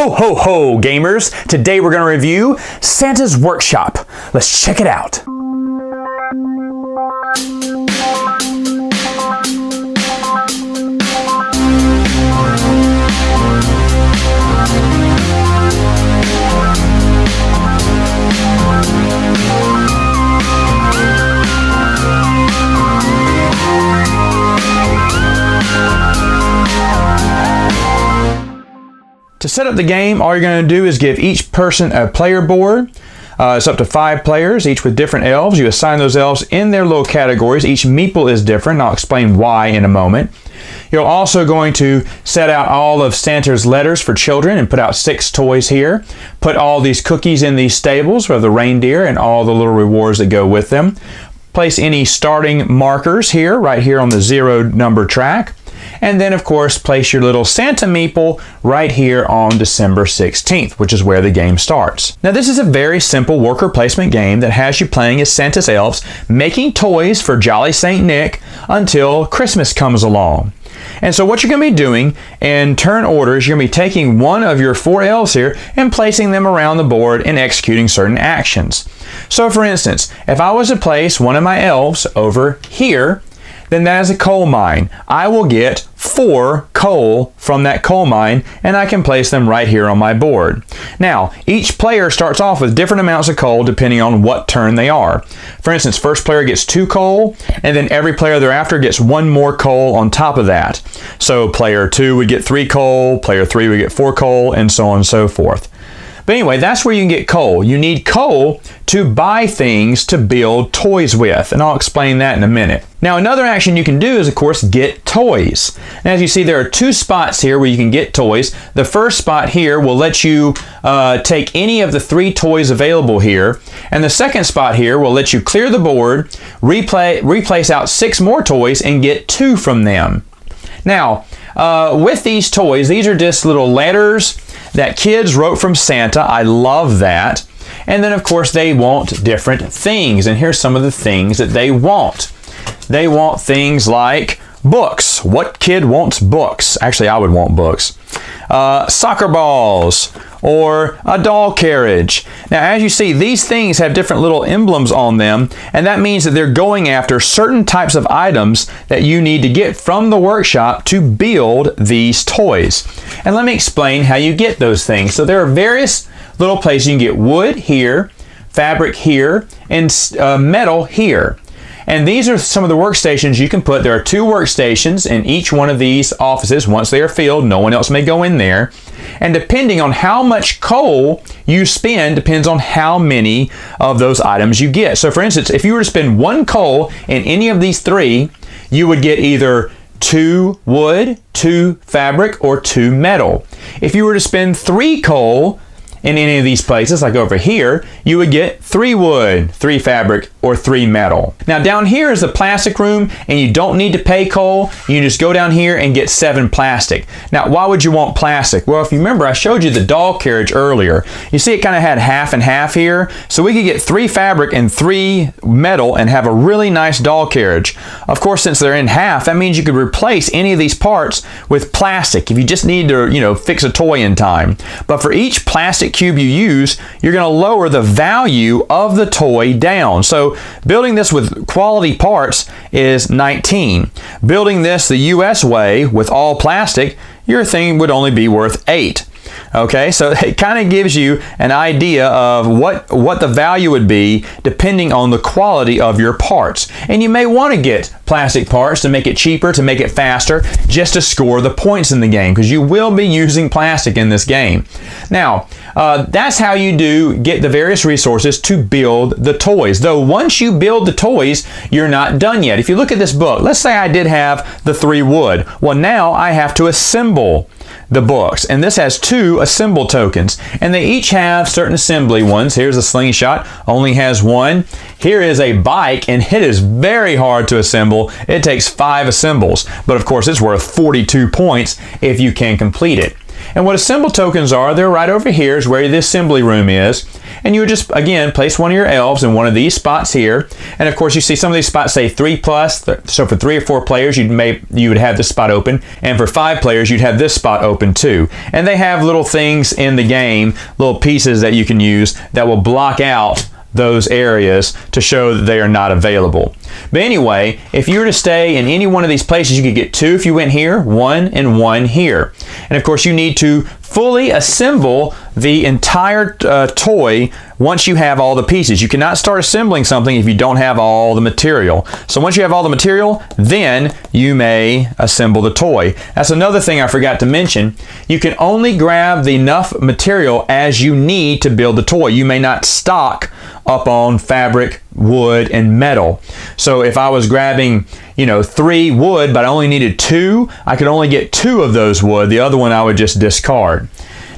Ho, ho, ho, gamers! Today we're going to review Santa's Workshop. Let's check it out. To set up the game, all you're going to do is give each person a player board. It's up to 5 players, each with different elves. You assign those elves in their little categories. Each meeple is different. I'll explain why in a moment. You're also going to set out all of Santa's letters for children and put out 6 toys here. Put all these cookies in these stables for the reindeer and all the little rewards that go with them. Place any starting markers here, right here on the 0 number track. And then, of course, place your little Santa meeple right here on December 16th, which is where the game starts. Now, this is a very simple worker placement game that has you playing as Santa's elves, making toys for Jolly St. Nick until Christmas comes along. And so what you're going to be doing in turn order is you're going to be taking one of your 4 elves here and placing them around the board and executing certain actions. So, for instance, if I was to place one of my elves over here, then that is a coal mine. I will get 4 coal from that coal mine, and I can place them right here on my board. Now, each player starts off with different amounts of coal depending on what turn they are. For instance, first player gets 2 coal, and then every player thereafter gets 1 more coal on top of that. So player 2 would get 3 coal, player 3 would get 4 coal, and so on and so forth. But anyway, that's where you can get coal. You need coal to buy things to build toys with, and I'll explain that in a minute. Now, another action you can do is, of course, get toys. And as you see, there are 2 spots here where you can get toys. The first spot here will let you take any of the 3 toys available here, and the second spot here will let you clear the board, replace out 6 more toys, and get 2 from them. Now, with these toys, these are just little letters that kids wrote from Santa. I love that. And then, of course, they want different things. And here's some of the things that they want. They want things like books. What kid wants books? Actually, I would want books. Soccer balls or a doll carriage. Now, as you see, these things have different little emblems on them, and that means that they're going after certain types of items that you need to get from the workshop to build these toys. And let me explain how you get those things. So there are various little places. You can get wood here, fabric here, and metal here. And these are some of the workstations you can put. There are 2 workstations in each one of these offices. Once they are filled, no one else may go in there. And depending on how much coal you spend depends on how many of those items you get. So for instance, if you were to spend 1 coal in any of these 3, you would get either 2 wood, 2 fabric, or 2 metal. If you were to spend 3 coal in any of these places, like over here, you would get 3 wood, 3 fabric, or 3 metal. Now down here is the plastic room, and you don't need to pay coal. You can just go down here and get 7 plastic. Now, why would you want plastic? Well, if you remember, I showed you the doll carriage earlier. You see it kind of had half and half here, so we could get 3 fabric and 3 metal and have a really nice doll carriage. Of course, since they're in half, that means you could replace any of these parts with plastic if you just need to, fix a toy in time. But for each plastic cube you use, you're going to lower the value of the toy down. So building this with quality parts is 19. Building this the US way with all plastic, your thing would only be worth 8. Okay, so it kind of gives you an idea of what the value would be depending on the quality of your parts. And you may want to get plastic parts to make it cheaper, to make it faster, just to score the points in the game, because you will be using plastic in this game. Now, that's how you get the various resources to build the toys. Though once you build the toys, you're not done yet. If you look at this book, let's say I did have the 3 wood. Well, now I have to assemble the books, and this has 2 assemble tokens, and they each have certain assembly ones. Here's a slingshot, only has 1. Here is a bike, and it is very hard to assemble. It takes 5 assembles, but of course it's worth 42 points if you can complete it. And what assemble tokens are, they're right over here is where the assembly room is. And you would just, again, place one of your elves in one of these spots here. And of course, you see some of these spots say 3+. So for 3 or 4 players, you would have this spot open. And for 5 players, you'd have this spot open too. And they have little things in the game, little pieces that you can use that will block out those areas to show that they are not available. But anyway, if you were to stay in any one of these places, you could get 2 if you went here, 1 and 1 here. And of course, you need to fully assemble the entire toy once you have all the pieces. You cannot start assembling something if you don't have all the material. So once you have all the material, then you may assemble the toy. That's another thing I forgot to mention. You can only grab enough material as you need to build the toy. You may not stock up on fabric, wood, and metal. So if I was grabbing, 3 wood, but I only needed 2, I could only get 2 of those wood. The other one I would just discard.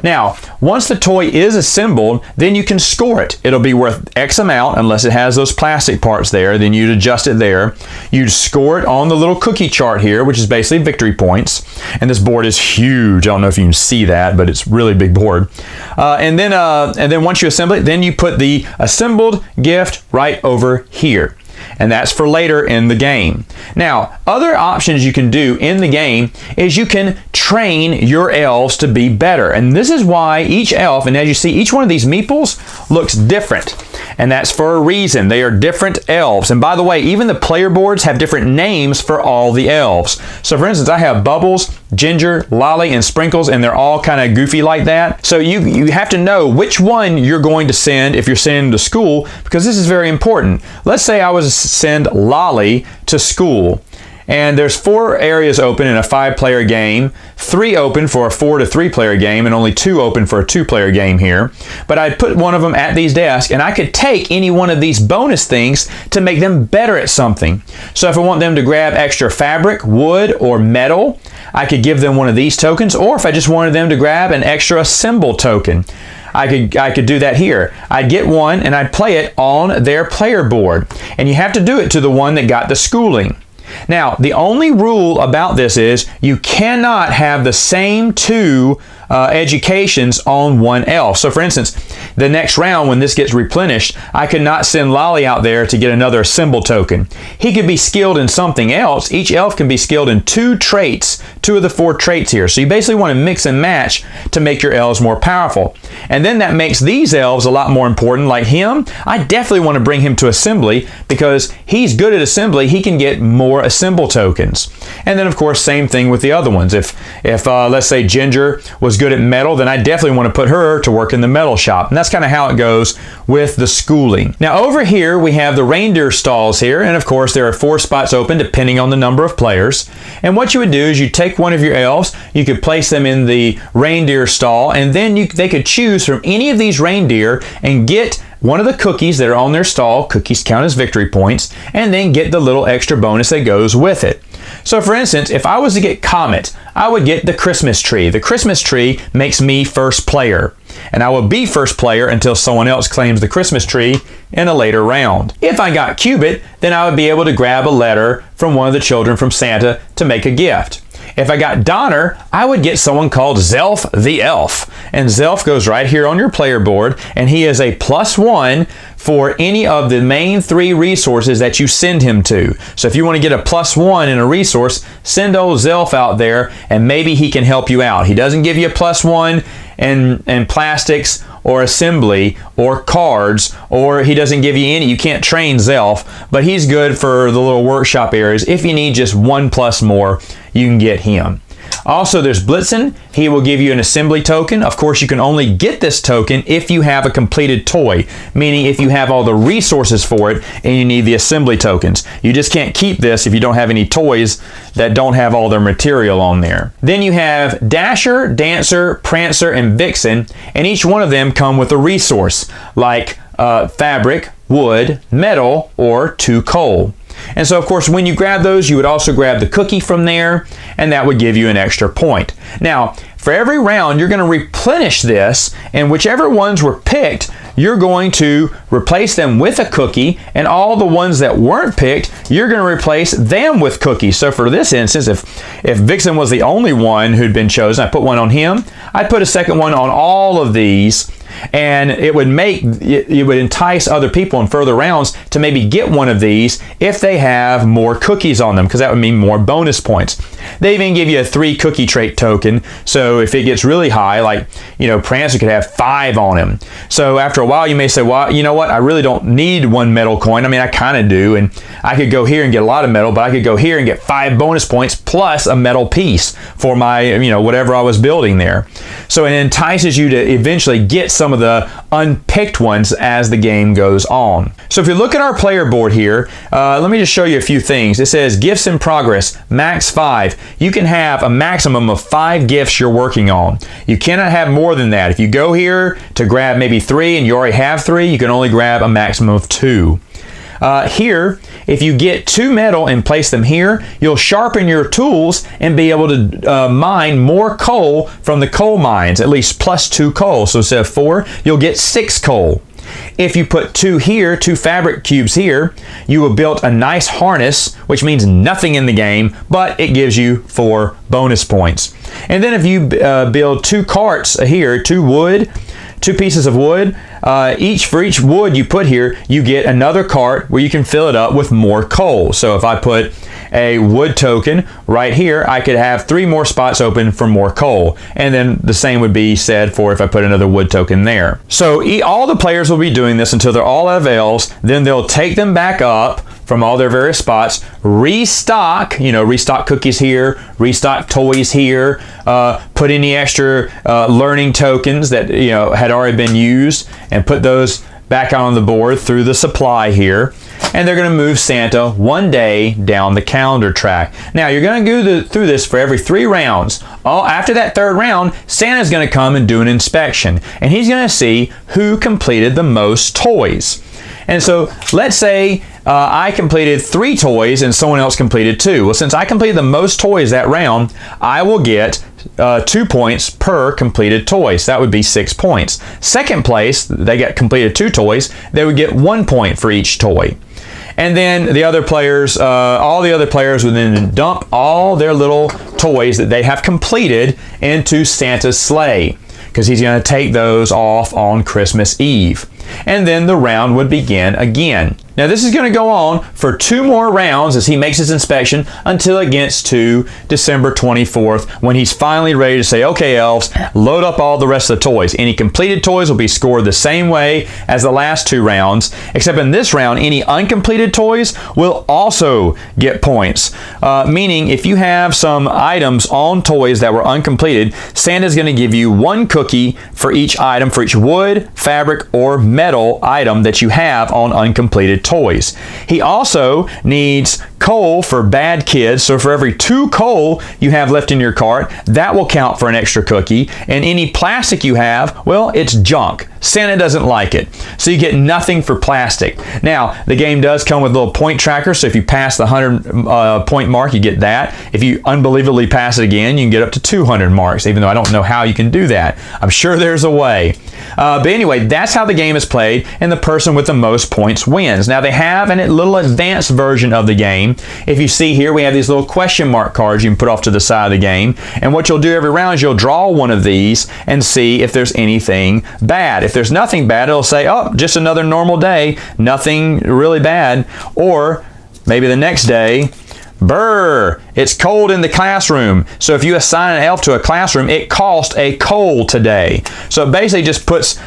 Now, once the toy is assembled, then you can score it. It'll be worth X amount, unless it has those plastic parts there. Then you'd adjust it there. You'd score it on the little cookie chart here, which is basically victory points. And this board is huge. I don't know if you can see that, but it's a really big board. And then once you assemble it, then you put the assembled gift right over here. And that's for later in the game. Now, other options you can do in the game is you can train your elves to be better. And this is why each elf, and as you see, each one of these meeples looks different. And that's for a reason. They are different elves. And by the way, even the player boards have different names for all the elves. So for instance, I have Bubbles, Ginger, Lolly, and Sprinkles, and they're all kind of goofy like that. So you have to know which one you're going to send if you're sending to school, because this is very important. Let's say I was to send Lolly to school. And there's 4 areas open in a 5-player game, 3 open for a 4 to 3-player game, and only 2 open for a 2-player game here. But I'd put one of them at these desks, and I could take any one of these bonus things to make them better at something. So if I want them to grab extra fabric, wood, or metal, I could give them one of these tokens, or if I just wanted them to grab an extra assemble token, I could do that here. I'd get one and I'd play it on their player board. And you have to do it to the one that got the schooling. Now, the only rule about this is you cannot have the same 2 educations on one elf. So for instance, the next round when this gets replenished, I could not send Lolly out there to get another assemble token. He could be skilled in something else. Each elf can be skilled in 2 traits, 2 of the 4 traits here. So you basically want to mix and match to make your elves more powerful. And then that makes these elves a lot more important. Like him, I definitely want to bring him to assembly because he's good at assembly. He can get more assemble tokens. And then of course, same thing with the other ones. If let's say Ginger was good at metal, then I definitely want to put her to work in the metal shop. And that's kind of how it goes with the schooling. Now over here, we have the Reindeer Stalls here. And of course, there are 4 spots open depending on the number of players. And what you would do is you take one of your elves, you could place them in the Reindeer Stall, and then they could choose from any of these reindeer and get one of the cookies that are on their stall. Cookies count as victory points, and then get the little extra bonus that goes with it. So for instance, if I was to get Comet, I would get the Christmas tree. The Christmas tree makes me first player, and I will be first player until someone else claims the Christmas tree in a later round. If I got Cubit, then I would be able to grab a letter from one of the children from Santa to make a gift. If I got Donner, I would get someone called Zelf the Elf. And Zelf goes right here on your player board, and he is a +1 for any of the main 3 resources that you send him to. So if you want to get a +1 in a resource, send old Zelf out there, and maybe he can help you out. He doesn't give you a +1 in plastics or assembly or cards, or he doesn't give you any. You can't train Zelf, but he's good for the little workshop areas. If you need just 1+ more, you can get him. Also, there's Blitzen. He will give you an assembly token. Of course, you can only get this token if you have a completed toy, meaning if you have all the resources for it and you need the assembly tokens. You just can't keep this if you don't have any toys that don't have all their material on there. Then you have Dasher, Dancer, Prancer, and Vixen, and each one of them come with a resource like fabric, wood, metal, or 2 coal. And so, of course, when you grab those, you would also grab the cookie from there, and that would give you an extra point. Now, for every round, you're going to replenish this, and whichever ones were picked, you're going to replace them with a cookie, and all the ones that weren't picked, you're going to replace them with cookies. So for this instance, if Vixen was the only one who'd been chosen, I put one on him, I'd put a second one on all of these, and it would entice other people in further rounds to maybe get one of these if they have more cookies on them, because that would mean more bonus points. They even give you a 3 cookie trait token, so if it gets really high, like, you know, Prancer could have 5 on him. So after a while you may say, well, you know what, I really don't need 1 metal coin. I mean, I kind of do, and I could go here and get a lot of metal, but I could go here and get 5 bonus points plus a metal piece for my, you know, whatever I was building there. So it entices you to eventually get some of the unpicked ones as the game goes on. So if you look at our player board here, let me just show you a few things. It says gifts in progress, max 5. You can have a maximum of 5 gifts you're working on. You cannot have more than that. If you go here to grab maybe 3 and you already have 3, you can only grab a maximum of 2. Here, if you get 2 metal and place them here, you'll sharpen your tools and be able to mine more coal from the coal mines, at least plus 2 coal. So instead of 4, you'll get 6 coal. If you put 2 here, 2 fabric cubes here, you will build a nice harness, which means nothing in the game, but it gives you 4 bonus points. And then if you build 2 carts here, 2 pieces of wood, for each wood you put here, you get another cart where you can fill it up with more coal. So if I put a wood token right here, I could have 3 more spots open for more coal. And then the same would be said for if I put another wood token there. So all the players will be doing this until they're all out of elves. Then they'll take them back up from all their various spots, restock cookies here, restock toys here, put any extra learning tokens that, you know, had already been used, and put those back on the board through the supply here. And they're going to move Santa 1 day down the calendar track. Now, you're going to go through this for every 3 rounds. After that 3rd round, Santa's going to come and do an inspection, and he's going to see who completed the most toys. And so let's say I completed 3 toys and someone else completed 2. Well, since I completed the most toys that round, I will get 2 points per completed toys. That would be 6 points. Second place, they got completed 2 toys, they would get 1 point for each toy. And then the other players, all the other players would then dump all their little toys that they have completed into Santa's sleigh, because he's going to take those off on Christmas Eve. And then the round would begin again. Now this is going to go on for 2 more rounds as he makes his inspection until it gets to December 24th, when he's finally ready to say, okay, elves, load up all the rest of the toys. Any completed toys will be scored the same way as the last 2 rounds, except in this round, any uncompleted toys will also get points. Meaning if you have some items on toys that were uncompleted, Santa's going to give you 1 cookie for each item, for each wood, fabric, or metal item that you have on uncompleted toys. He also needs coal for bad kids, so for every 2 coal you have left in your cart, that will count for an extra cookie. And any plastic you have, well, it's junk. Santa doesn't like it, so you get nothing for plastic. Now, the game does come with a little point tracker, so if you pass the 100 point mark, you get that. If you unbelievably pass it again, you can get up to 200 marks, even though I don't know how you can do that. I'm sure there's a way. But anyway, that's how the game is played, and the person with the most points wins. Now, they have a little advanced version of the game. If you see here, we have these little question mark cards you can put off to the side of the game, and what you'll do every round is you'll draw one of these and see if there's anything bad. If there's nothing bad, it'll say, oh, just another normal day, nothing really bad. Or maybe the next day, brr, it's cold in the classroom. So if you assign an elf to a classroom, it cost a coal today. So it basically just puts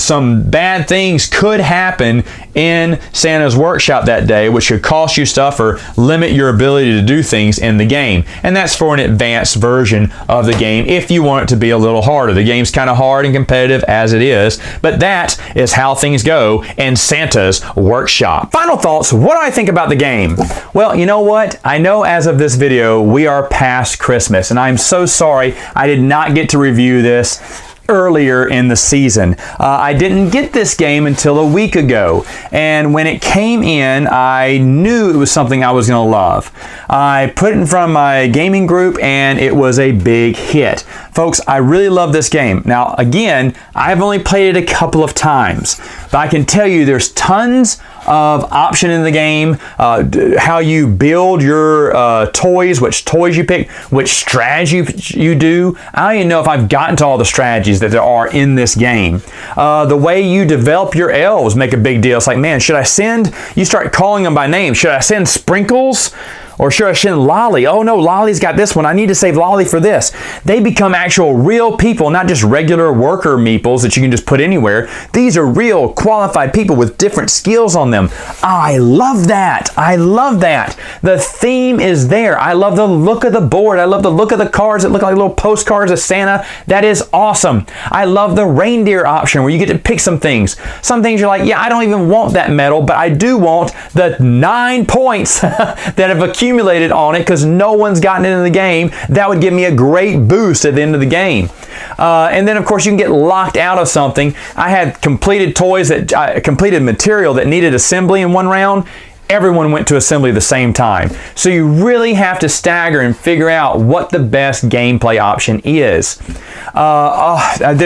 some bad things could happen in Santa's workshop that day, which could cost you stuff or limit your ability to do things in the game. And that's for an advanced version of the game if you want it to be a little harder. The game's kind of hard and competitive as it is, but that is how things go in Santa's workshop. Final thoughts, what do I think about the game? Well, you know what? I know as of this video, we are past Christmas, and I'm so sorry I did not get to review this earlier in the season. I didn't get this game until a week ago, and when it came in, I knew it was something I was going to love. I put it in front of my gaming group, and it was a big hit. Folks, I really love this game. Now, again, I've only played it a couple of times, but I can tell you there's tons of option in the game, how you build your toys, which toys you pick, which strategy you do. I don't even know if I've gotten to all the strategies that there are in this game. The way you develop your elves make a big deal. It's like, man, should I send, you start calling them by name. Should I send Sprinkles? Or should I send Lolly? Oh no, Lolly's got this one. I need to save Lolly for this. They become actual real people, not just regular worker meeples that you can just put anywhere. These are real qualified people with different skills on them. I love that. I love that. The theme is there. I love the look of the board. I love the look of the cards that look like little postcards of Santa. That is awesome. I love the reindeer option where you get to pick some things. Some things you're like, yeah, I don't even want that medal, but I do want the 9 points that have accumulated on it because no one's gotten into the game. That would give me a great boost at the end of the game. And then of course you can get locked out of something. I had completed toys that completed material that needed assembly in one round. Everyone went to assembly at the same time. So you really have to stagger and figure out what the best gameplay option is. Like I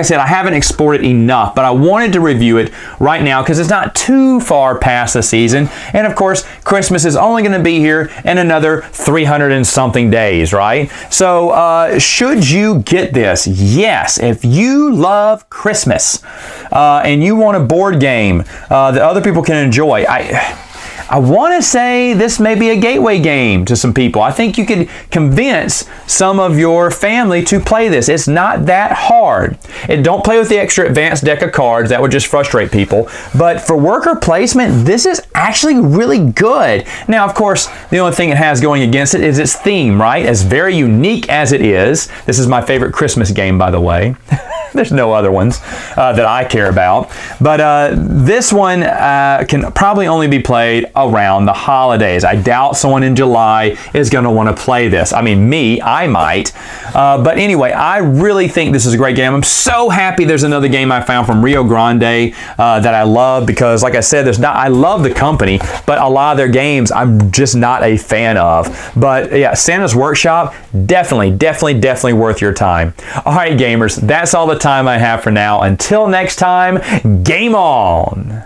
said, I haven't explored it enough, but I wanted to review it right now because it's not too far past the season. And of course, Christmas is only going to be here in another 300 and something days, right? So should you get this? Yes, if you love Christmas and you want a board game that other people can enjoy, I want to say this may be a gateway game to some people. I think you could convince some of your family to play this. It's not that hard. And don't play with the extra advanced deck of cards. That would just frustrate people. But for worker placement, this is actually really good. Now, of course, the only thing it has going against it is its theme, right? As very unique as it is. This is my favorite Christmas game, by the way. There's no other ones that I care about. But this one can probably only be played around the holidays. I doubt someone in July is going to want to play this. I mean, I might. But anyway, I really think this is a great game. I'm so happy there's another game I found from Rio Grande that I love because, like I said, I love the company, but a lot of their games I'm just not a fan of. But yeah, Santa's Workshop, definitely worth your time. All right, gamers, that's all the time I have for now. Until next time, game on!